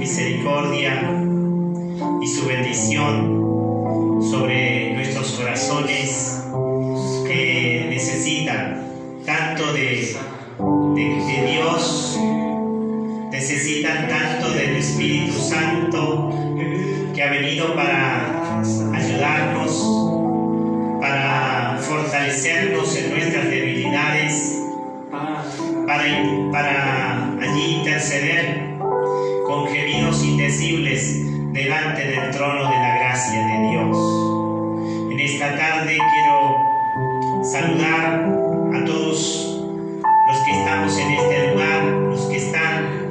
misericordia y su bendición sobre nuestros corazones que necesitan tanto de Dios, necesitan tanto del Espíritu Santo que ha venido para ayudarnos, para fortalecernos en nuestras debilidades, para allí interceder con gemidos indecibles delante del trono de la gracia de Dios. En esta tarde quiero saludar a todos los que estamos en este lugar, los que están,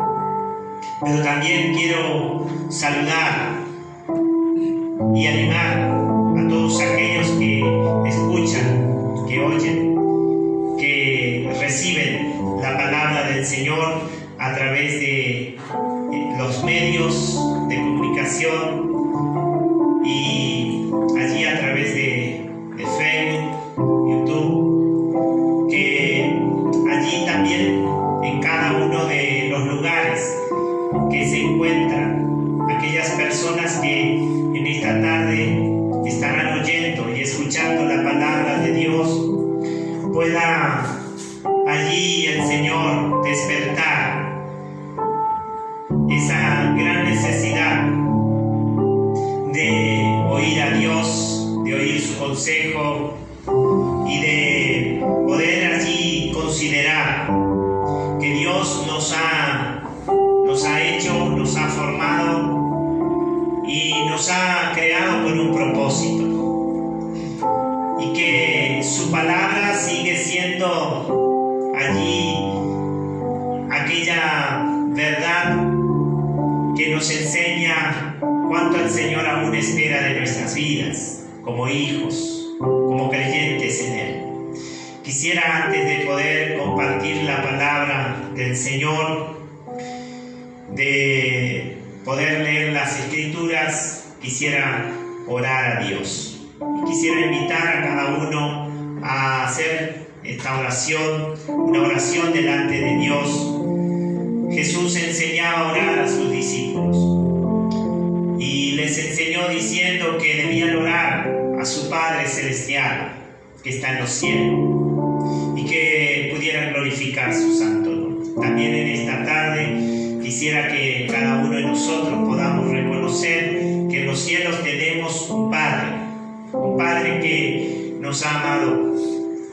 pero también quiero saludar y animar a todos aquellos que escuchan, que oyen, que reciben la palabra del Señor a través de los medios de comunicación y allí a través de Facebook, YouTube, que allí también en cada uno de los lugares que se encuentran aquellas personas que en esta tarde estarán oyendo y escuchando la palabra de Dios, pueda allí el Señor despertar esa gran necesidad de oír a Dios, de oír su consejo y de poder allí considerar que Dios nos ha hecho, nos ha formado y nos ha creado con un propósito, y que su palabra sigue siendo allí aquella verdad que nos enseña cuánto el Señor aún espera de nuestras vidas como hijos, como creyentes en Él. Quisiera, antes de poder compartir la palabra del Señor, de poder leer las Escrituras, quisiera orar a Dios. Quisiera invitar a cada uno a hacer esta oración, una oración delante de Dios. Jesús enseñaba a orar a sus discípulos y les enseñó diciendo que debían orar a su Padre Celestial que está en los cielos y que pudieran glorificar su santo nombre. También en esta tarde quisiera que cada uno de nosotros podamos reconocer que en los cielos tenemos un Padre que nos ha amado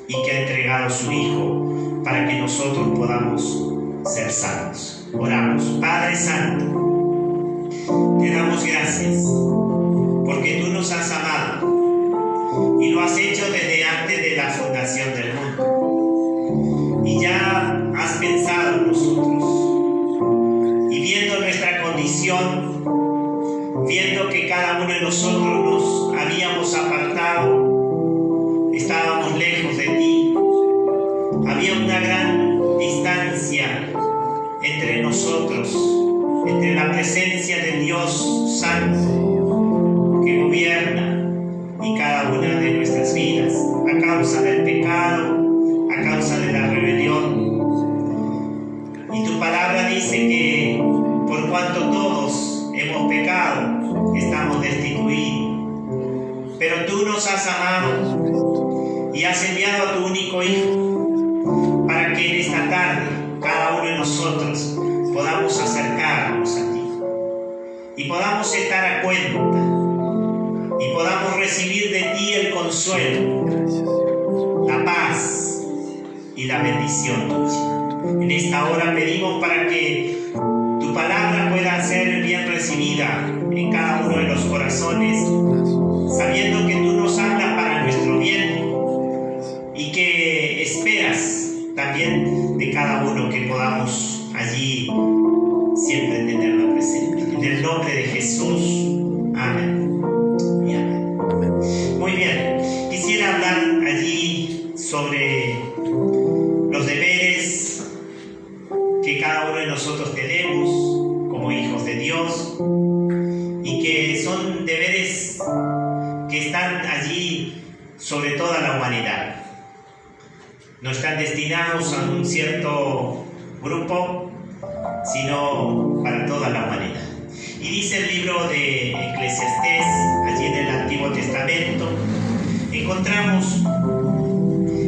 y que ha entregado a su Hijo para que nosotros podamos ser salvos. Oramos. Padre Santo, te damos gracias porque tú nos has amado y lo has hecho desde antes de la fundación del mundo, y ya has pensado en nosotros, y viendo nuestra condición, viendo que cada uno de nosotros nos habíamos apartado, estábamos lejos de ti, había una gran distancia entre nosotros, entre la presencia de Dios Santo que gobierna y cada una de nuestras vidas, a causa del pecado, a causa de la rebelión. Y tu palabra dice que por cuanto todos hemos pecado, estamos destituidos. Pero tú nos has amado y has enviado a tu único Hijo para que en esta tarde cada uno de nosotros podamos acercarnos a ti y podamos estar a cuenta y podamos recibir de ti el consuelo, la paz y la bendición tuya. En esta hora pedimos para que tu palabra pueda ser bien recibida en cada uno de los corazones, sabiendo que tú nos hablas para nuestro bien y que esperas también de cada uno que podamos allí siempre tenerla presente. En el nombre de Jesús, amén y amén. Muy bien, quisiera hablar allí sobre los deberes que cada uno de nosotros tenemos como hijos de Dios, y que son deberes que están allí sobre toda la humanidad. No están destinados a un cierto grupo, sino para toda la humanidad. dice el libro de Eclesiastés, allí en el Antiguo Testamento, encontramos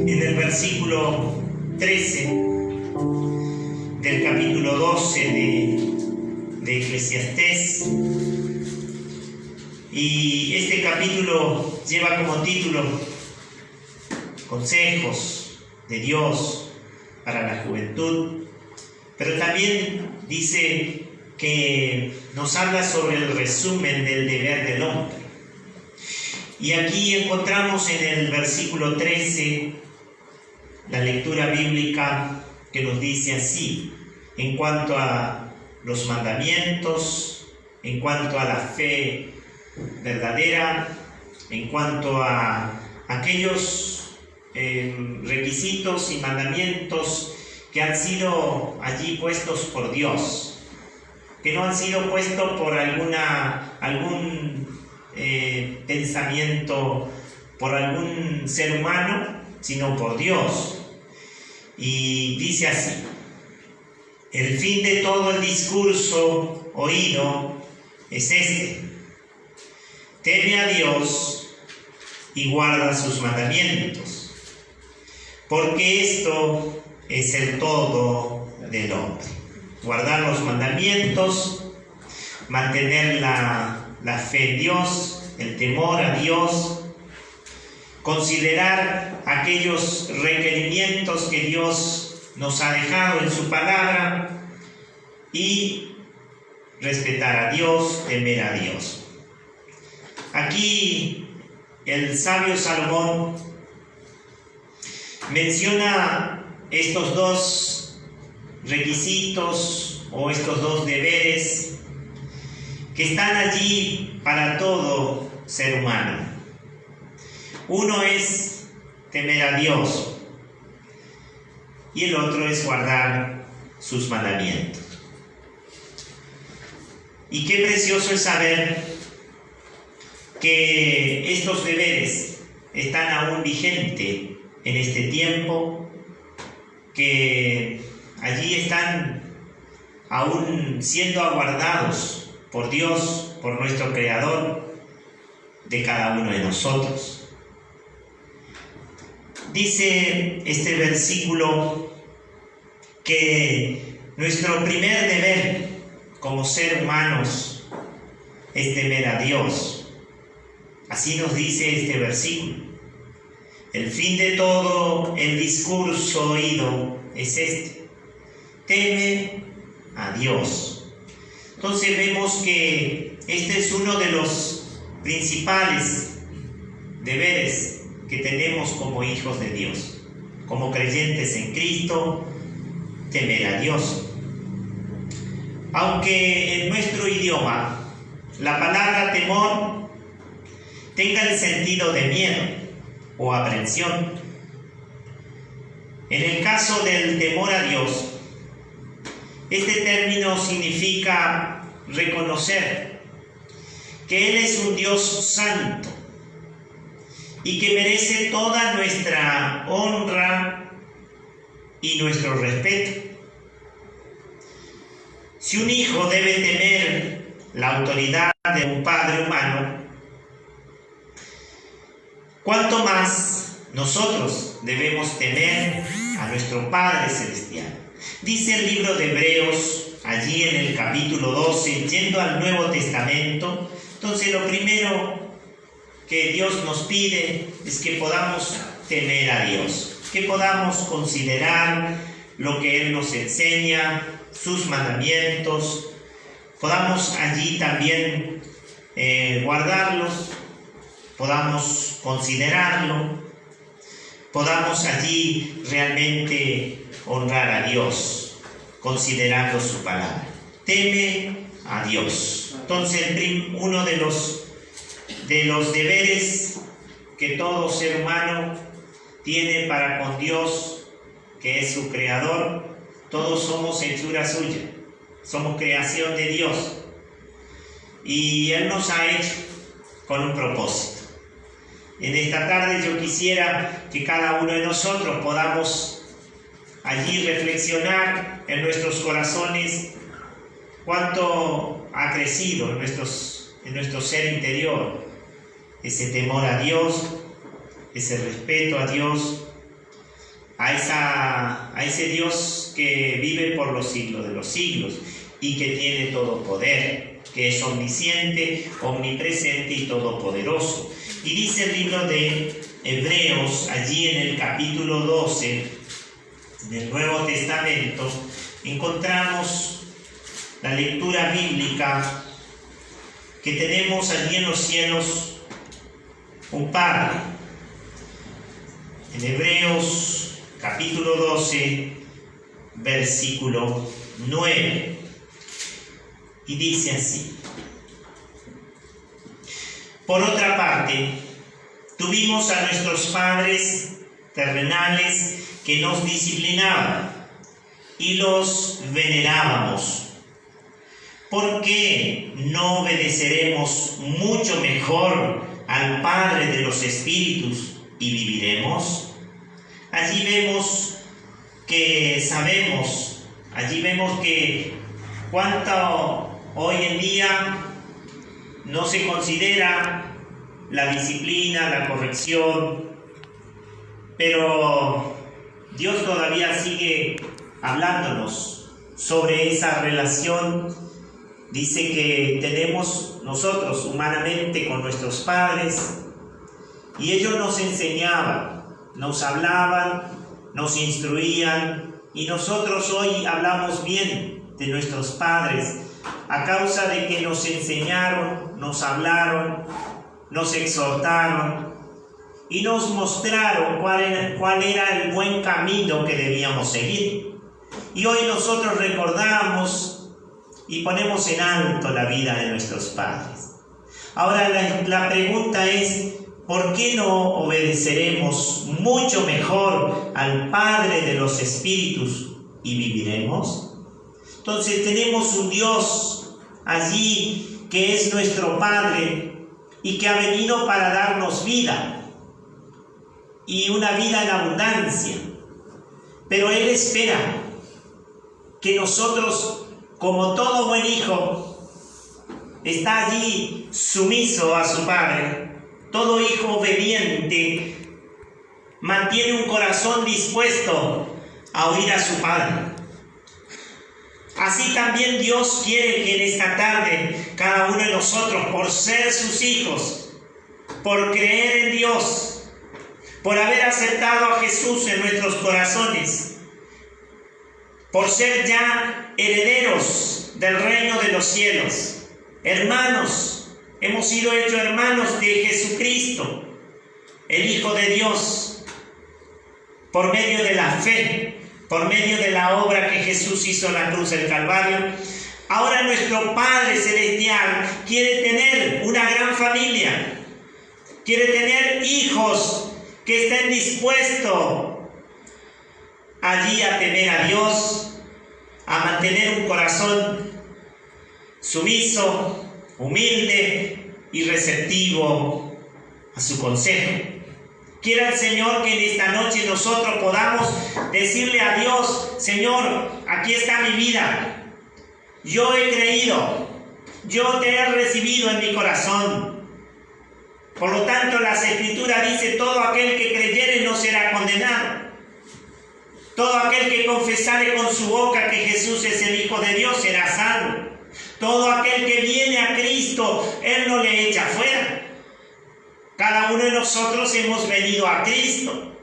en el versículo 13 del capítulo 12 de Eclesiastés, y este capítulo lleva como título Consejos de Dios para la juventud, pero también dice que nos habla sobre el resumen del deber del hombre. Y aquí encontramos en el versículo 13 la lectura bíblica que nos dice así, en cuanto a los mandamientos, en cuanto a la fe verdadera, en cuanto a aquellos requisitos y mandamientos que han sido allí puestos por Dios, que no han sido puestos por algún pensamiento, por algún ser humano, sino por Dios. Y dice así: el fin de todo el discurso oído es este: teme a Dios y guarda sus mandamientos, porque esto es el todo del hombre. Guardar los mandamientos, mantener la fe en Dios, el temor a Dios, considerar aquellos requerimientos que Dios nos ha dejado en su palabra y respetar a Dios, temer a Dios. Aquí el sabio Salomón menciona estos dos requisitos o estos dos deberes que están allí para todo ser humano. Uno es temer a Dios y el otro es guardar sus mandamientos. Y qué precioso es saber que estos deberes están aún vigentes en este tiempo, que allí están aún siendo aguardados por Dios, por nuestro Creador, de cada uno de nosotros. Dice este versículo que nuestro primer deber como ser humanos es temer a Dios. Así nos dice este versículo. El fin de todo el discurso oído es este: teme a Dios. Entonces vemos que este es uno de los principales deberes que tenemos como hijos de Dios, como creyentes en Cristo, temer a Dios. Aunque en nuestro idioma la palabra temor tenga el sentido de miedo o aprensión, en el caso del temor a Dios, este término significa reconocer que Él es un Dios santo y que merece toda nuestra honra y nuestro respeto. Si un hijo debe temer la autoridad de un padre humano, ¿cuánto más nosotros debemos temer a nuestro Padre Celestial? Dice el libro de Hebreos, allí en el capítulo 12, yendo al Nuevo Testamento. Entonces lo primero que Dios nos pide es que podamos temer a Dios, que podamos considerar lo que Él nos enseña, sus mandamientos, podamos allí también guardarlos, podamos considerarlo, podamos allí realmente honrar a Dios, considerando su palabra. Teme a Dios. Entonces, uno de los deberes que todo ser humano tiene para con Dios, que es su Creador. Todos somos hechura suya, somos creación de Dios, y Él nos ha hecho con un propósito. En esta tarde yo quisiera que cada uno de nosotros podamos allí reflexionar en nuestros corazones cuánto ha crecido en nuestro ser interior ese temor a Dios, ese respeto a Dios, a ese Dios que vive por los siglos de los siglos y que tiene todo poder, que es omnisciente, omnipresente y todopoderoso. Y dice el libro de Hebreos, allí en el capítulo 12 del Nuevo Testamento, encontramos la lectura bíblica que tenemos allí en los cielos un Padre. En Hebreos capítulo 12, versículo 9. Y dice así: por otra parte, tuvimos a nuestros padres terrenales que nos disciplinaban y los venerábamos. ¿Por qué no obedeceremos mucho mejor al Padre de los Espíritus y viviremos? Allí vemos que cuánto hoy en día no se considera la disciplina, la corrección, pero Dios todavía sigue hablándonos sobre esa relación. Dice que tenemos nosotros humanamente con nuestros padres y ellos nos enseñaban, nos hablaban, nos instruían, y nosotros hoy hablamos bien de nuestros padres a causa de que nos enseñaron, nos hablaron, nos exhortaron y nos mostraron cuál era el buen camino que debíamos seguir. Y hoy nosotros recordamos y ponemos en alto la vida de nuestros padres. Ahora la pregunta es: ¿por qué no obedeceremos mucho mejor al Padre de los Espíritus y viviremos? Entonces tenemos un Dios allí que es nuestro Padre y que ha venido para darnos vida, y una vida en abundancia. Pero Él espera que nosotros, como todo buen hijo, está allí sumiso a su Padre. Todo hijo obediente mantiene un corazón dispuesto a oír a su Padre. Así también Dios quiere que en esta tarde cada uno de nosotros, por ser sus hijos, por creer en Dios, por haber aceptado a Jesús en nuestros corazones, por ser ya herederos del reino de los cielos, hermanos, hemos sido hechos hermanos de Jesucristo, el Hijo de Dios, por medio de la fe, por medio de la obra que Jesús hizo en la cruz del Calvario. Ahora nuestro Padre Celestial quiere tener una gran familia, quiere tener hijos que estén dispuestos allí a temer a Dios, a mantener un corazón sumiso, humilde y receptivo a su consejo. Quiera el Señor que en esta noche nosotros podamos decirle a Dios: Señor, aquí está mi vida, yo he creído, yo te he recibido en mi corazón. Por lo tanto, las Escrituras dice: todo aquel que creyere no será condenado. Todo aquel que confesare con su boca que Jesús es el Hijo de Dios será salvo. Todo aquel que viene a Cristo, Él no le echa fuera. Cada uno de nosotros hemos venido a Cristo.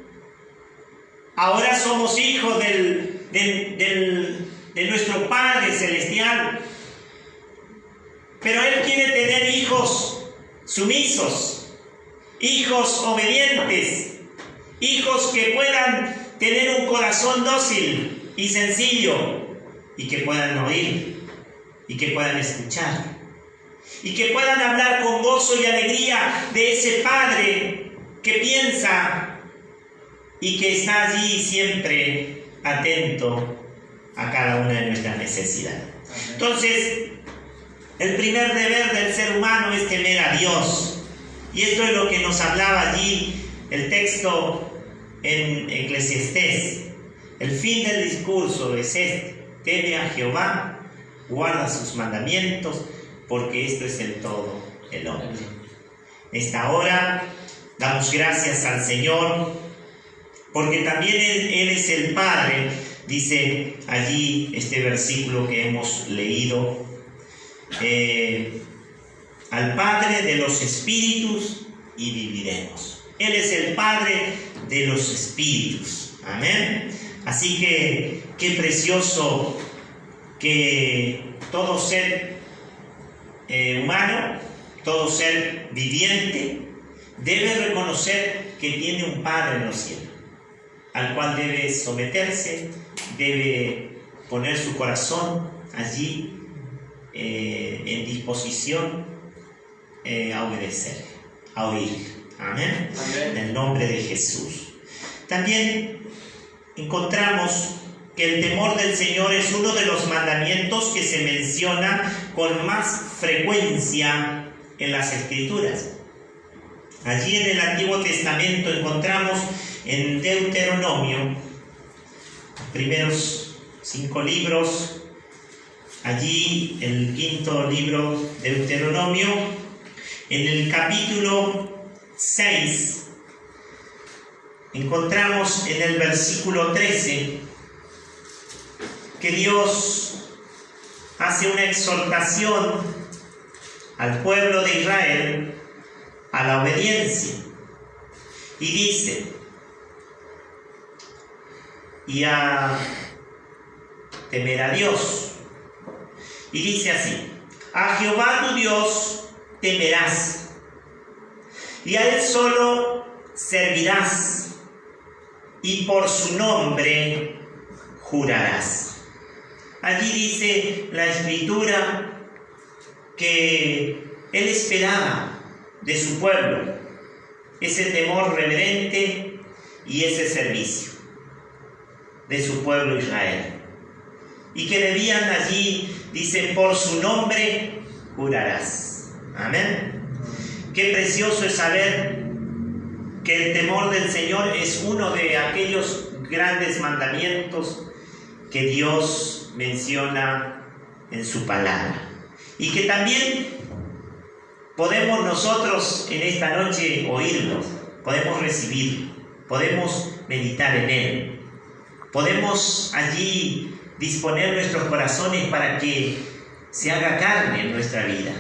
Ahora somos hijos de nuestro Padre Celestial. Pero Él quiere tener hijos sumisos, hijos obedientes, hijos que puedan tener un corazón dócil y sencillo, y que puedan oír, y que puedan escuchar, y que puedan hablar con gozo y alegría de ese Padre que piensa y que está allí siempre atento a cada una de nuestras necesidades. Entonces, el primer deber del ser humano es temer a Dios. Y esto es lo que nos hablaba allí el texto en Eclesiastés. El fin del discurso es este: teme a Jehová guarda sus mandamientos, porque esto es el todo el hombre. En esta hora damos gracias al Señor, porque también Él es el Padre, dice allí este versículo que hemos leído, al Padre de los espíritus y viviremos. Él es el Padre de los espíritus. Amén. Así que qué precioso que todo ser humano, todo ser viviente, debe reconocer que tiene un Padre en los cielos, al cual debe someterse, debe poner su corazón allí en disposición a obedecer, a oír. Amén. En el nombre de Jesús. También encontramos que el temor del Señor es uno de los mandamientos que se menciona con más frecuencia en las Escrituras. Allí en el Antiguo Testamento encontramos en Deuteronomio, los primeros 5 libros, allí el 5.º libro de Deuteronomio, en el capítulo 6, encontramos en el versículo 13 que Dios hace una exhortación al pueblo de Israel a la obediencia y dice, y a temer a Dios, y dice así: a Jehová tu Dios temerás, y a Él solo servirás, y por su nombre jurarás. Allí dice la Escritura que Él esperaba de su pueblo ese temor reverente y ese servicio de su pueblo Israel, y que debían allí, dice, por su nombre jurarás. Amén. Qué precioso es saber que el temor del Señor es uno de aquellos grandes mandamientos que Dios menciona en su palabra, y que también podemos nosotros en esta noche oírlo, podemos recibir, podemos meditar en Él, podemos allí disponer nuestros corazones para que se haga carne en nuestra vida,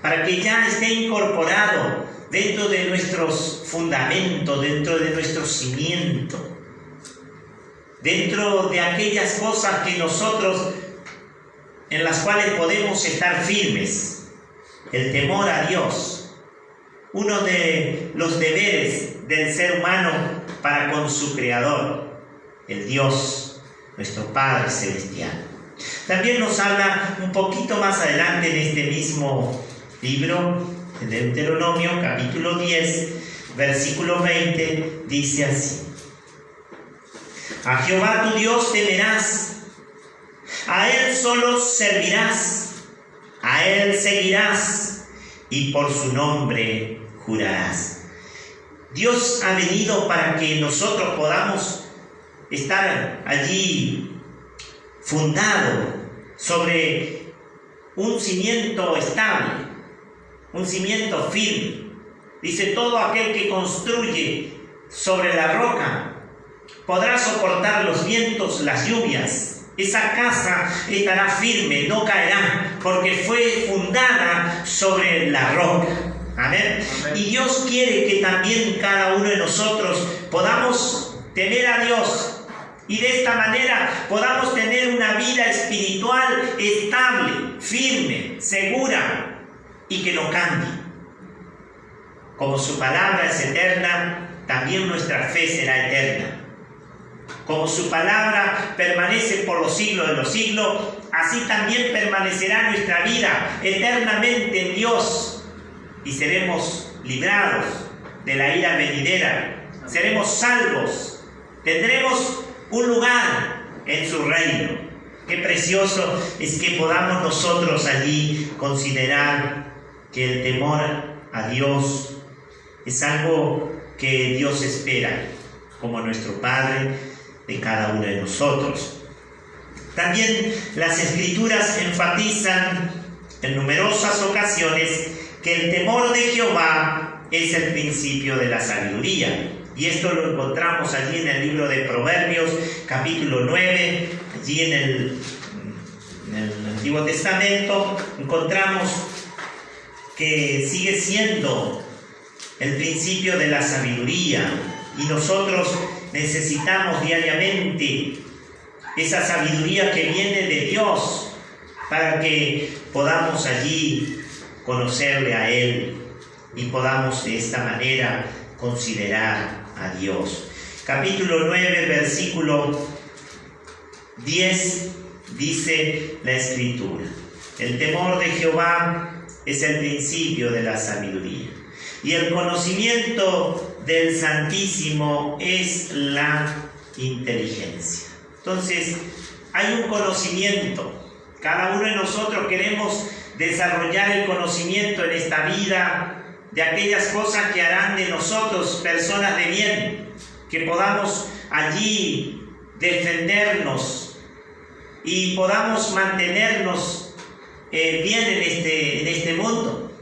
para que ya esté incorporado dentro de nuestros fundamentos, dentro de nuestro cimiento, dentro de aquellas cosas que nosotros, en las cuales podemos estar firmes. El temor a Dios, uno de los deberes del ser humano para con su Creador, el Dios, nuestro Padre Celestial. También nos habla un poquito más adelante en este mismo libro, en Deuteronomio, capítulo 10, versículo 20, dice así: a Jehová tu Dios temerás, a Él solo servirás, a Él seguirás, y por su nombre jurarás. Dios ha venido para que nosotros podamos estar allí fundado sobre un cimiento estable, un cimiento firme. Dice: todo aquel que construye sobre la roca podrá soportar los vientos, las lluvias. Esa casa estará firme, no caerá, porque fue fundada sobre la roca. Amén. Amén. Y Dios quiere que también cada uno de nosotros podamos temer a Dios, y de esta manera podamos tener una vida espiritual estable, firme, segura, y que no cambie. Como su palabra es eterna, también nuestra fe será eterna. Como su palabra permanece por los siglos de los siglos, así también permanecerá nuestra vida eternamente en Dios, y seremos librados de la ira venidera, seremos salvos, tendremos un lugar en su reino. Qué precioso es que podamos nosotros allí considerar que el temor a Dios es algo que Dios espera como nuestro Padre de cada uno de nosotros. También las Escrituras enfatizan en numerosas ocasiones que el temor de Jehová es el principio de la sabiduría. Y esto lo encontramos allí en el libro de Proverbios, capítulo 9, allí en el Antiguo Testamento, encontramos que sigue siendo el principio de la sabiduría. Y nosotros necesitamos diariamente esa sabiduría que viene de Dios para que podamos allí conocerle a Él y podamos de esta manera considerar a Dios. Capítulo 9, versículo 10 dice la Escritura: el temor de Jehová es el principio de la sabiduría, y el conocimiento del Santísimo es la inteligencia. Entonces, hay un conocimiento. Cada uno de nosotros queremos desarrollar el conocimiento en esta vida de aquellas cosas que harán de nosotros personas de bien, que podamos allí defendernos y podamos mantenernos bien en este mundo.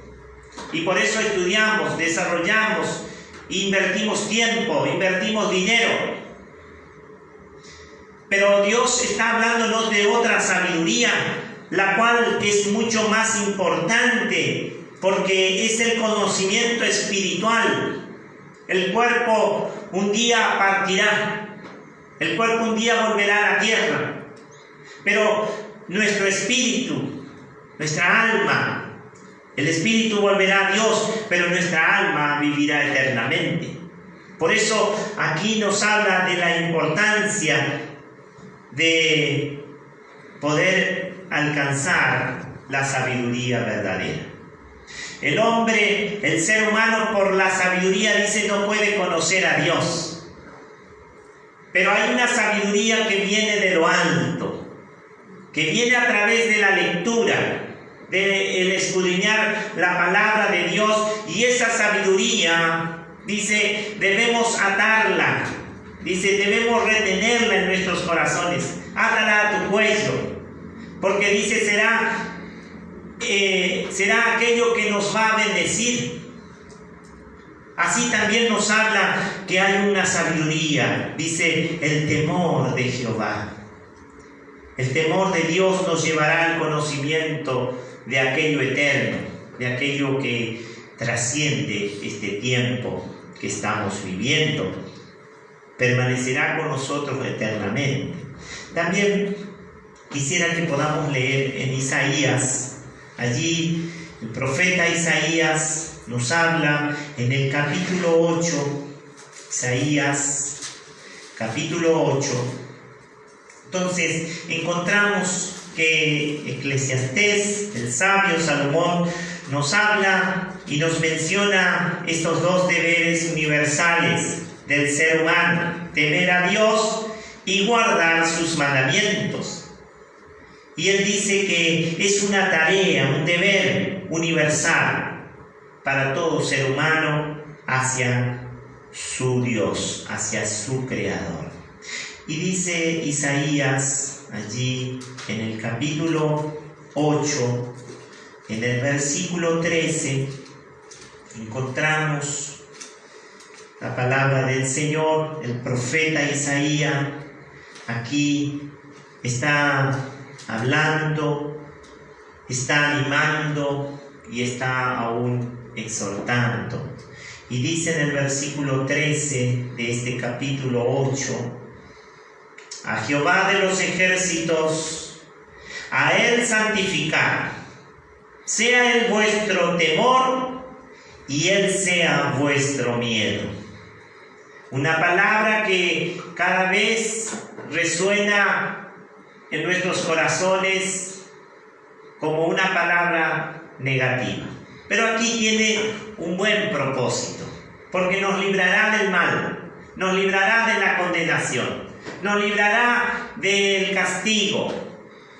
Y por eso estudiamos, desarrollamos, invertimos tiempo, invertimos dinero. Pero Dios está hablándonos de otra sabiduría, la cual es mucho más importante, porque es el conocimiento espiritual. El cuerpo un día partirá, el cuerpo un día volverá a la tierra, pero nuestro espíritu, nuestra alma, el espíritu volverá a Dios, pero nuestra alma vivirá eternamente. Por eso aquí nos habla de la importancia de poder alcanzar la sabiduría verdadera. El hombre, el ser humano, por la sabiduría, dice, no puede conocer a Dios. Pero hay una sabiduría que viene de lo alto, que viene a través de la lectura, del escudriñar la palabra de Dios, y esa sabiduría, dice, debemos atarla, dice, debemos retenerla en nuestros corazones. Átala a tu cuello, porque dice, será aquello que nos va a bendecir. Así también nos habla que hay una sabiduría, dice, el temor de Jehová. El temor de Dios nos llevará al conocimiento de aquello eterno, de aquello que trasciende este tiempo que estamos viviendo. Permanecerá con nosotros eternamente. También quisiera que podamos leer en Isaías. Allí el profeta Isaías nos habla en el capítulo 8, Isaías capítulo 8. Entonces encontramos que Eclesiastés, el sabio Salomón, nos habla y nos menciona estos dos deberes universales del ser humano: temer a Dios y guardar sus mandamientos. Y él dice que es una tarea, un deber universal para todo ser humano hacia su Dios, hacia su Creador. Y dice Isaías allí en el capítulo 8, en el versículo 13, encontramos la palabra del Señor. El profeta Isaías aquí está hablando, está animando y está aún exhortando. Y dice en el versículo 13 de este capítulo 8: a Jehová de los ejércitos, a Él santificad, sea Él vuestro temor y Él sea vuestro miedo. Una palabra que cada vez resuena en nuestros corazones como una palabra negativa. Pero aquí tiene un buen propósito, porque nos librará del mal, nos librará de la condenación, nos librará del castigo,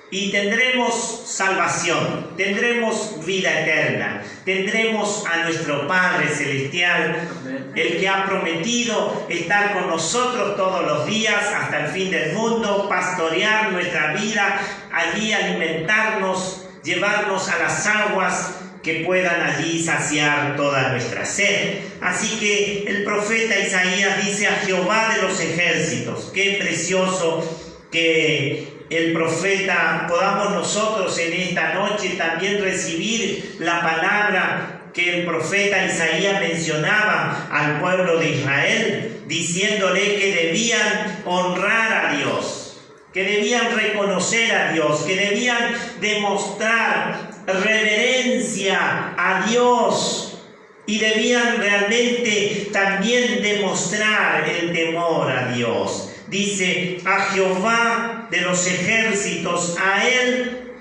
y tendremos salvación, tendremos vida eterna, tendremos a nuestro Padre Celestial, el que ha prometido estar con nosotros todos los días hasta el fin del mundo, pastorear nuestra vida, allí alimentarnos, llevarnos a las aguas que puedan allí saciar toda nuestra sed. Así que el profeta Isaías dice a Jehová de los ejércitos. Qué precioso que el profeta podamos nosotros en esta noche también recibir la palabra que el profeta Isaías mencionaba al pueblo de Israel, diciéndole que debían honrar a Dios, que debían reconocer a Dios, que debían demostrar reverencia a Dios y debían realmente también demostrar el temor a Dios. Dice, a Jehová de los ejércitos, a Él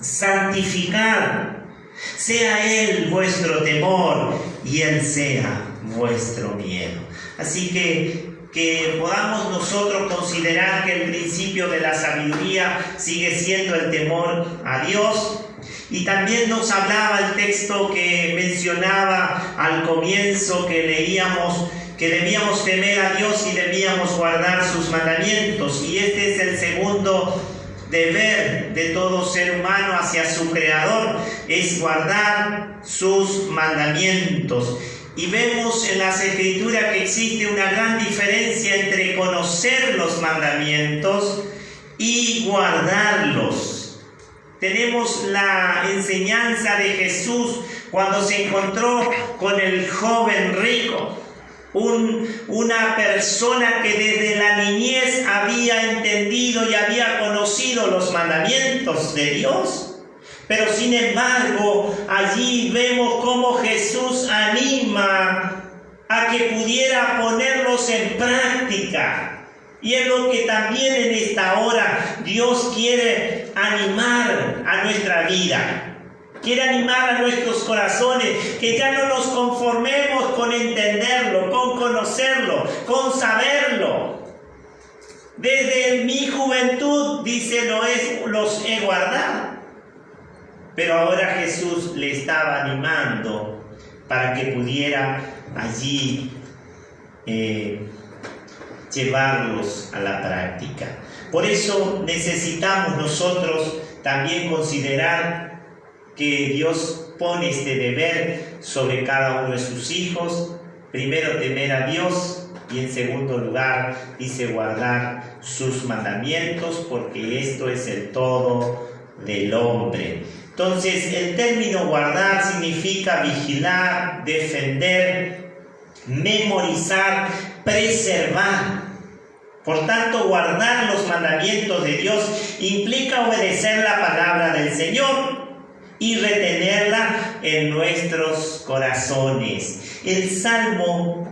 santificad, sea Él vuestro temor y Él sea vuestro miedo. Así que podamos nosotros considerar que el principio de la sabiduría sigue siendo el temor a Dios. Y también nos hablaba el texto que mencionaba al comienzo que leíamos, que debíamos temer a Dios y debíamos guardar sus mandamientos. Y este es el segundo deber de todo ser humano hacia su Creador, es guardar sus mandamientos. Y vemos en las Escrituras que existe una gran diferencia entre conocer los mandamientos y guardarlos. Tenemos la enseñanza de Jesús cuando se encontró con el joven rico, una persona que desde la niñez había entendido y había conocido los mandamientos de Dios. Pero sin embargo, allí vemos cómo Jesús anima a que pudiera ponerlos en práctica. Y es lo que también en esta hora Dios quiere animar a nuestra vida. Quiere animar a nuestros corazones, que ya no nos conformemos con entenderlo, con conocerlo, con saberlo. Desde mi juventud, dice, los he guardado. Pero ahora Jesús le estaba animando para que pudiera allí llevarlos a la práctica. Por eso necesitamos nosotros también considerar que Dios pone este deber sobre cada uno de sus hijos. Primero, temer a Dios, y en segundo lugar, dice, guardar sus mandamientos, porque esto es el todo del hombre. Entonces, el término guardar significa vigilar, defender, memorizar, preservar. Por tanto, guardar los mandamientos de Dios implica obedecer la palabra del Señor y retenerla en nuestros corazones. El Salmo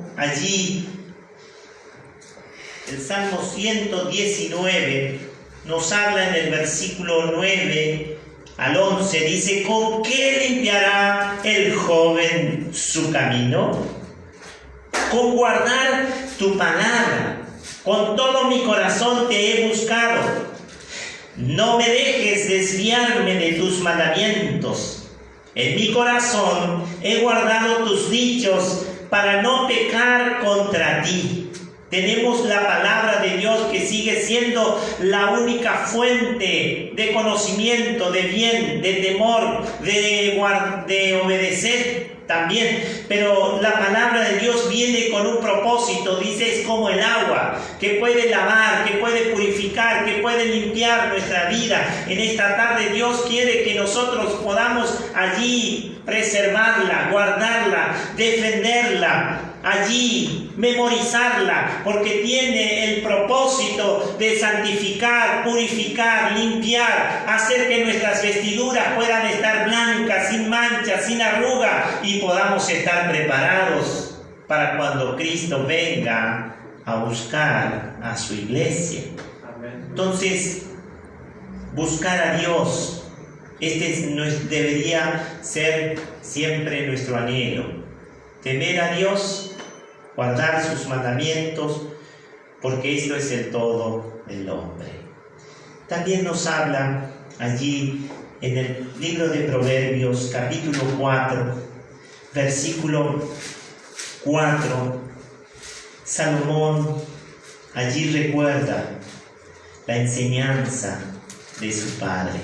119 nos habla en el versículo 9 al 11, dice, ¿con qué limpiará el joven su camino? Con guardar tu palabra. Con todo mi corazón te he buscado. No me dejes desviarme de tus mandamientos. En mi corazón he guardado tus dichos para no pecar contra ti. Tenemos la palabra de Dios que sigue siendo la única fuente de conocimiento, de bien, de temor, de obedecer también. Pero la palabra de Dios viene con un propósito, dice, es como el agua, que puede lavar, que puede purificar, que puede limpiar nuestra vida. En esta tarde Dios quiere que nosotros podamos allí preservarla, guardarla, defenderla, allí memorizarla, porque tiene el propósito de santificar, purificar, limpiar, hacer que nuestras vestiduras puedan estar blancas, sin manchas, sin arruga, y podamos estar preparados para cuando Cristo venga a buscar a su iglesia. Entonces, buscar a Dios, debería ser siempre nuestro anhelo. Temer a Dios, guardar sus mandamientos, porque esto es el todo del hombre. También nos habla allí en el libro de Proverbios, capítulo 4, versículo 4, Salomón allí recuerda la enseñanza de su padre.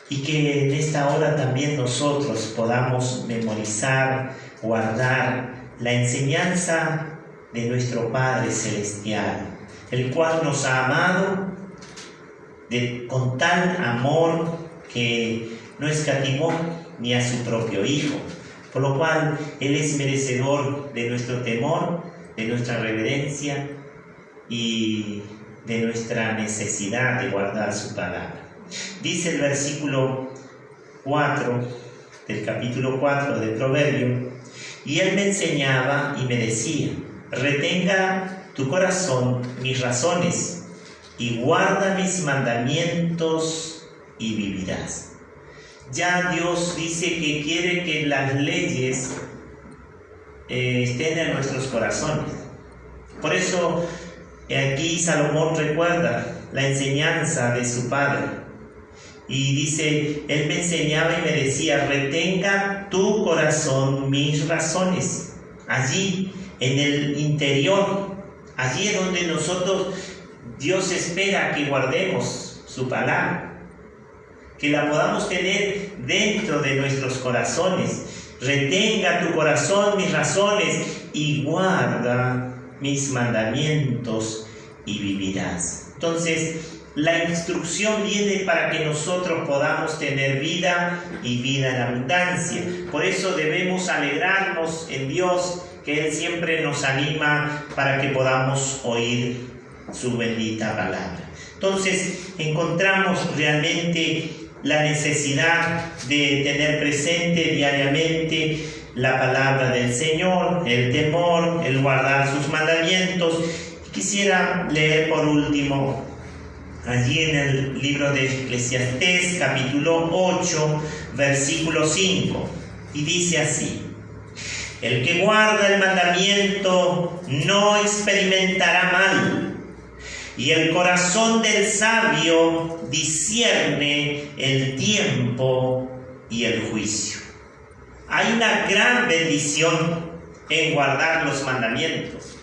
Y que en esta hora también nosotros podamos memorizar, guardar la enseñanza de nuestro Padre Celestial, el cual nos ha amado con tal amor que no escatimó ni a su propio Hijo, por lo cual Él es merecedor de nuestro temor, de nuestra reverencia y de nuestra necesidad de guardar su palabra. Dice el versículo 4 del capítulo 4 de Proverbios: y él me enseñaba y me decía, retenga tu corazón mis razones y guarda mis mandamientos y vivirás. Ya Dios dice que quiere que las leyes estén en nuestros corazones. Por eso aquí Salomón recuerda la enseñanza de su padre. Y dice, él me enseñaba y me decía, retenga tu corazón mis razones. Allí, en el interior, allí es donde Dios espera que guardemos su palabra, que la podamos tener dentro de nuestros corazones. Retenga tu corazón mis razones y guarda mis mandamientos y vivirás. Entonces, la instrucción viene para que nosotros podamos tener vida y vida en abundancia. Por eso debemos alegrarnos en Dios, que Él siempre nos anima para que podamos oír su bendita palabra. Entonces, encontramos realmente la necesidad de tener presente diariamente la palabra del Señor, el temor, el guardar sus mandamientos. Quisiera leer por último allí en el libro de Eclesiastés, capítulo 8, versículo 5, y dice así: el que guarda el mandamiento no experimentará mal, y el corazón del sabio discierne el tiempo y el juicio. Hay una gran bendición en guardar los mandamientos.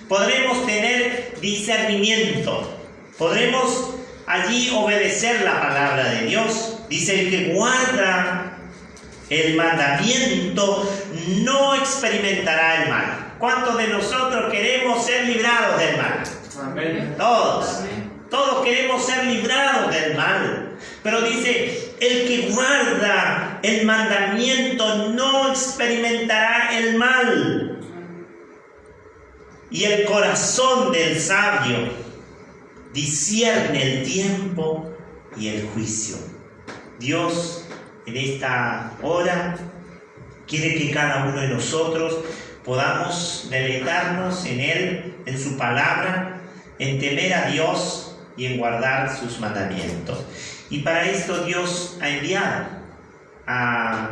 Podremos tener discernimiento, podremos allí obedecer la palabra de Dios. Dice, el que guarda el mandamiento no experimentará el mal. ¿Cuántos de nosotros queremos ser librados del mal? Amén. Todos. Amén. Todos queremos ser librados del mal. Pero dice, el que guarda el mandamiento no experimentará el mal. Y el corazón del sabio discierne el tiempo y el juicio. Dios en esta hora quiere que cada uno de nosotros podamos deleitarnos en Él, en su palabra, en temer a Dios y en guardar sus mandamientos. Y para esto Dios ha enviado,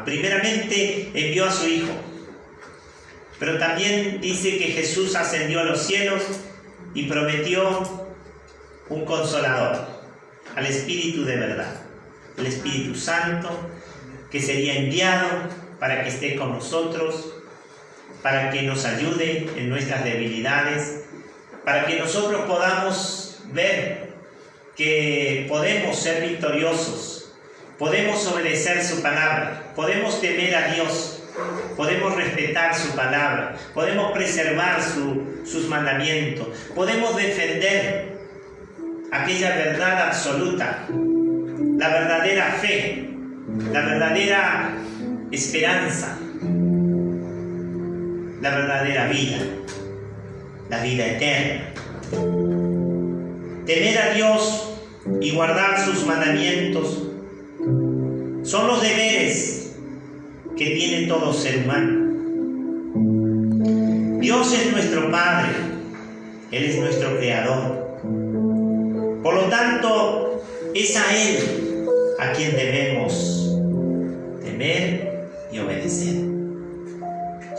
primeramente envió a su Hijo, pero también dice que Jesús ascendió a los cielos y prometió un consolador, al Espíritu de verdad, el Espíritu Santo, que sería enviado para que esté con nosotros, para que nos ayude en nuestras debilidades, para que nosotros podamos ver que podemos ser victoriosos, podemos obedecer su palabra, podemos temer a Dios, podemos respetar su palabra, podemos preservar sus mandamientos, podemos defender aquella verdad absoluta, la verdadera fe, la verdadera esperanza, la verdadera vida, la vida eterna. Temer a Dios y guardar sus mandamientos son los deberes que tiene todo ser humano. Dios es nuestro Padre, Él es nuestro Creador. Por lo tanto, es a Él a quien debemos temer y obedecer.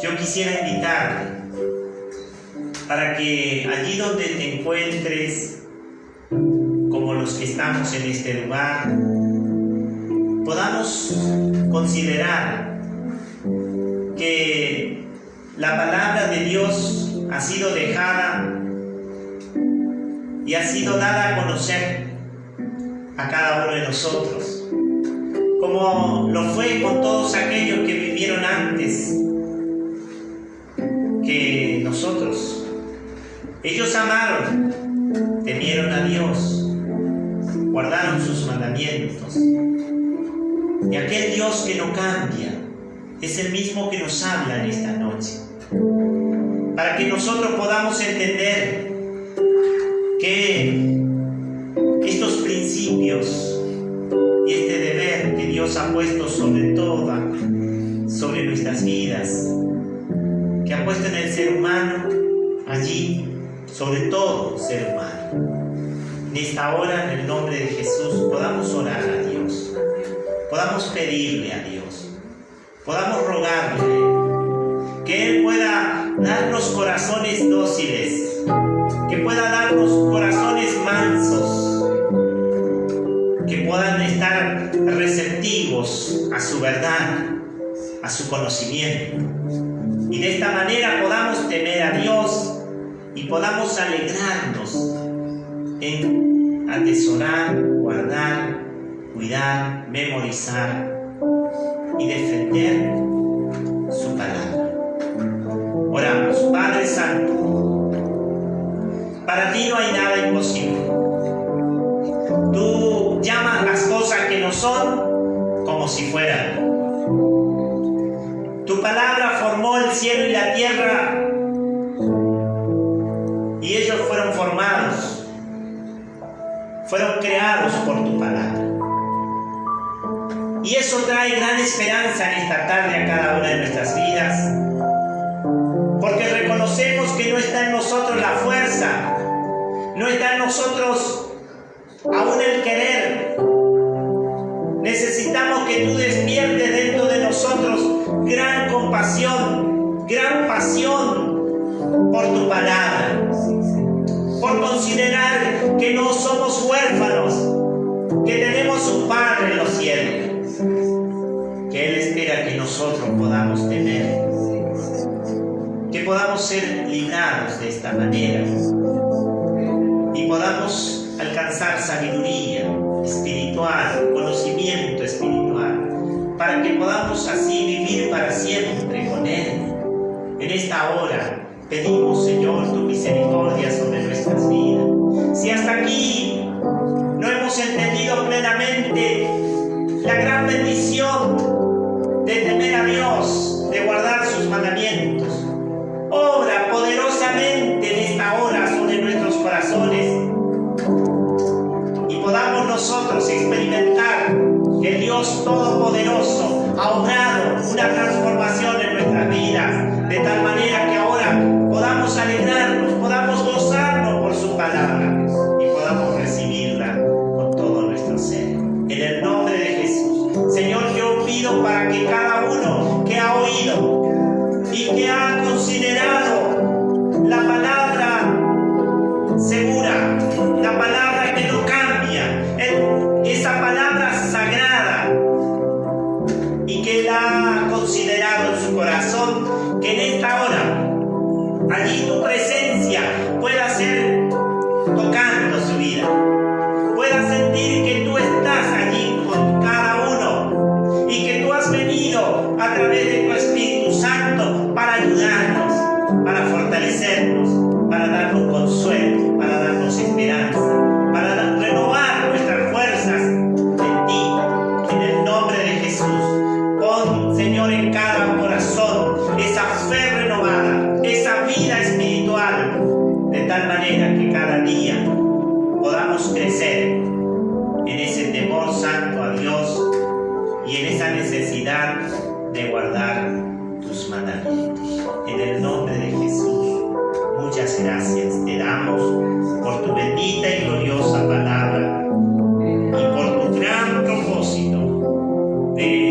Yo quisiera invitarte para que allí donde te encuentres, como los que estamos en este lugar, podamos considerar que la palabra de Dios ha sido dejada y ha sido dada a conocer a cada uno de nosotros, como lo fue con todos aquellos que vivieron antes que nosotros. Ellos amaron, temieron a Dios, guardaron sus mandamientos. Y aquel Dios que no cambia es el mismo que nos habla en esta noche, para que nosotros podamos entender que estos principios y este deber que Dios ha puesto sobre nuestras vidas, que ha puesto en el ser humano, allí, sobre todo ser humano. En esta hora, en el nombre de Jesús, podamos orar a Dios, podamos pedirle a Dios, podamos rogarle que Él pueda darnos corazones dóciles, que pueda darnos corazones mansos, que puedan estar receptivos a su verdad, a su conocimiento. Y de esta manera podamos temer a Dios y podamos alegrarnos en atesorar, guardar, cuidar, memorizar y defender su palabra. Oramos. Padre Santo, para ti no hay nada imposible. Tú llamas las cosas que no son como si fueran. Tu palabra formó el cielo y la tierra, y ellos fueron formados, fueron creados por tu palabra. Y eso trae gran esperanza en esta tarde a cada una de nuestras vidas, porque reconocemos que no está en nosotros la fuerza, no está en nosotros aún el querer. Necesitamos que tú despiertes dentro de nosotros gran compasión, gran pasión por tu palabra, por considerar que no somos huérfanos, que tenemos un Padre en los cielos, que Él espera que nosotros podamos tener, que podamos ser librados de esta manera y podamos alcanzar sabiduría espiritual, conocimiento espiritual, para que podamos así vivir para siempre con Él. En esta hora pedimos, Señor, tu misericordia sobre nuestras vidas. Si hasta aquí no hemos entendido plenamente la gran bendición de temer a Dios, de guardar sus mandamientos, obra poderosamente en esta hora sobre nuestros corazones y podamos nosotros experimentar que el Dios Todopoderoso ha obrado una transformación en nuestras vidas, de tal manera que ahora podamos alegrarnos, podamos gozarnos por su palabra y podamos recibirla con todo nuestro ser. En el nombre de Jesús, Señor, yo pido para que cada uno que ha oído y que ha considerado la palabra segura, la palabra que no cambia, esa palabra sagrada, y que la ha considerado en su corazón, que en esta hora allí tu presencia pueda ser tocando su vida, pueda sentir que tú estás allí con cada uno y que tú has venido a través de tu Espíritu Santo para ayudarnos, para fortalecernos, para darnos consuelo, para darnos esperanza, para renovar nuestras fuerzas en ti. En el nombre de Jesús, pon, Señor, en cada corazón esa fe renovada, esa vida espiritual, de tal manera que cada día podamos crecer en ese temor santo a Dios y en esa necesidad de guardar tus mandamientos. En el nombre de Jesús, muchas gracias te damos por tu bendita y gloriosa palabra y por tu gran propósito de